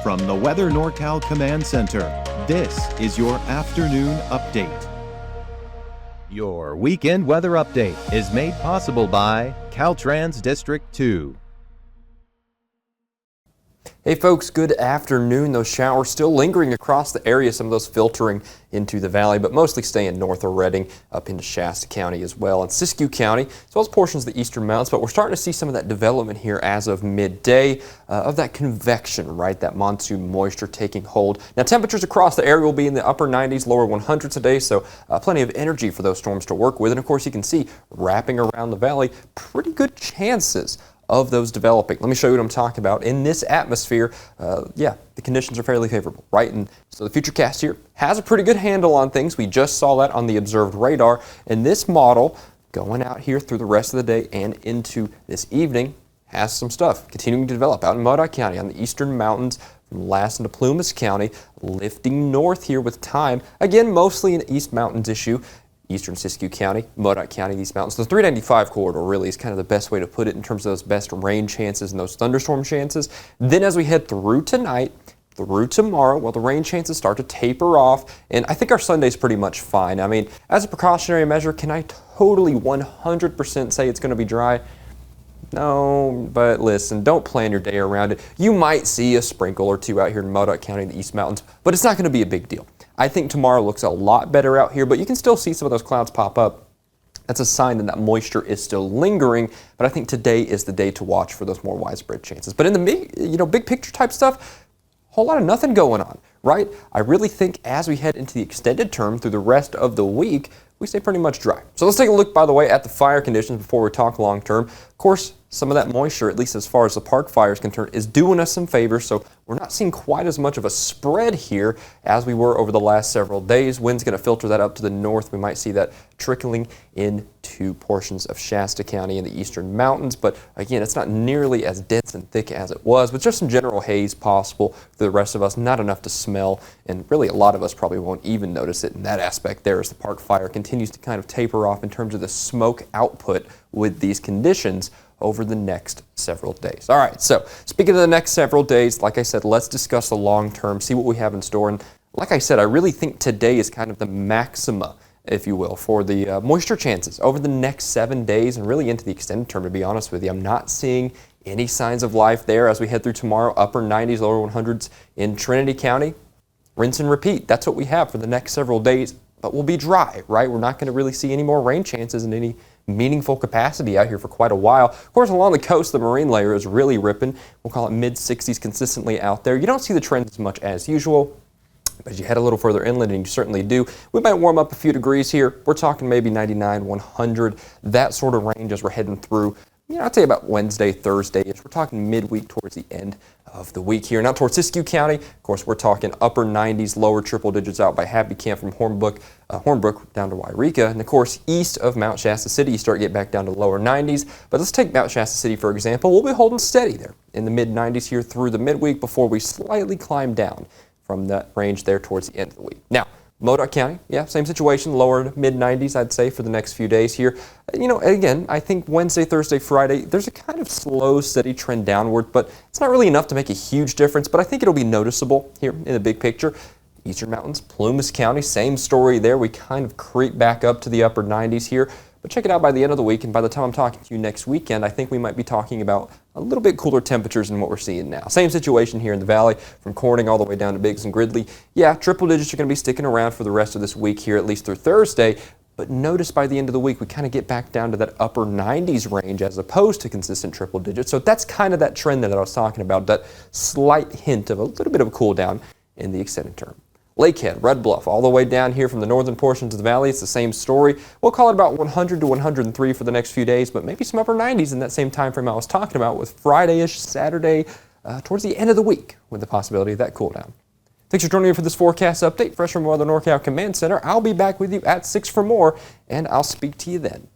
From the Weather NorCal Command Center, this is your afternoon update. Your weekend weather update is made possible by Caltrans District 2. Hey folks, good afternoon. Those showers still lingering across the area, some of those filtering into the valley, but mostly staying north of Redding up into Shasta County as well, and Siskiyou County, as well as portions of the eastern mountains. But we're starting to see some of that development here as of midday of that convection, right? That monsoon moisture taking hold. Now temperatures across the area will be in the upper 90s, lower 100s today, so plenty of energy for those storms to work with. And of course you can see wrapping around the valley, pretty good chances of those developing. Let me show you what I'm talking about. In this atmosphere, the conditions are fairly favorable, right? And so the Futurecast here has a pretty good handle on things. We just saw that on the observed radar. And this model going out here through the rest of the day and into this evening has some stuff continuing to develop out in Modoc County on the eastern mountains from Lassen to Plumas County, lifting north here with time. Again, mostly an East Mountains issue. Eastern Siskiyou County, Modoc County, these mountains. The 395 corridor really is kind of the best way to put it in terms of those best rain chances and those thunderstorm chances. Then as we head through tonight, through tomorrow, well, the rain chances start to taper off, and I think our Sunday's pretty much fine. I mean, as a precautionary measure, can I totally 100% say it's going to be dry? No, but listen, don't plan your day around it. You might see a sprinkle or two out here in Modoc County, the East Mountains, but it's not going to be a big deal. I think tomorrow looks a lot better out here, but you can still see some of those clouds pop up. That's a sign that moisture is still lingering, but I think today is the day to watch for those more widespread chances. But in the big picture type stuff, a whole lot of nothing going on, right? I really think as we head into the extended term through the rest of the week, we stay pretty much dry. So let's take a look, by the way, at the fire conditions before we talk long term. Of course, some of that moisture, at least as far as the park fire is concerned, is doing us some favors, so we're not seeing quite as much of a spread here as we were over the last several days. Wind's going to filter that up to the north. We might see that trickling into portions of Shasta County and the eastern mountains, but again, it's not nearly as dense and thick as it was, but just some general haze possible for the rest of us, not enough to smell, and really a lot of us probably won't even notice it in that aspect there as the park fire continues to kind of taper off in terms of the smoke output with these conditions over the next several days. All right, so speaking of the next several days, like I said, let's discuss the long term, see what we have in store. And like I said, I really think today is kind of the maxima, if you will, for the moisture chances over the next 7 days and really into the extended term, to be honest with you. I'm not seeing any signs of life there as we head through tomorrow. Upper 90s, lower 100s in Trinity County. Rinse and repeat. That's what we have for the next several days, but we'll be dry, right? We're not going to really see any more rain chances in any meaningful capacity out here for quite a while. Of course, along the coast, the marine layer is really ripping. We'll call it mid-60s consistently out there. You don't see the trends as much as usual, but as you head a little further inland, and you certainly do, we might warm up a few degrees here. We're talking maybe 99, 100, that sort of range as we're heading through, I'd say about Wednesday, Thursday-ish. We're talking midweek towards the end of the week here. Now towards Siskiyou County, of course, we're talking upper 90s, lower triple digits out by Happy Camp from Hornbrook down to Wairika. And of course, east of Mount Shasta City, you start to get back down to lower 90s. But let's take Mount Shasta City, for example. We'll be holding steady there in the mid-90s here through the midweek before we slightly climb down from that range there towards the end of the week. Now, Modoc County, same situation, lower mid-90s, I'd say, for the next few days here. Again, I think Wednesday, Thursday, Friday, there's a kind of slow, steady trend downward, but it's not really enough to make a huge difference, but I think it'll be noticeable here in the big picture. Eastern Mountains, Plumas County, same story there. We kind of creep back up to the upper 90s here. But check it out by the end of the week, and by the time I'm talking to you next weekend, I think we might be talking about a little bit cooler temperatures than what we're seeing now. Same situation here in the valley, from Corning all the way down to Biggs and Gridley. Yeah, triple digits are going to be sticking around for the rest of this week here, at least through Thursday. But notice by the end of the week, we kind of get back down to that upper 90s range as opposed to consistent triple digits. So that's kind of that trend that I was talking about, that slight hint of a little bit of a cool down in the extended term. Lakehead, Red Bluff, all the way down here from the northern portions of the valley, it's the same story. We'll call it about 100 to 103 for the next few days, but maybe some upper 90s in that same time frame I was talking about, with Friday-ish, Saturday, towards the end of the week, with the possibility of that cool down. Thanks for joining me for this forecast update. Fresh from the NorCal Command Center. I'll be back with you at 6 for more, and I'll speak to you then.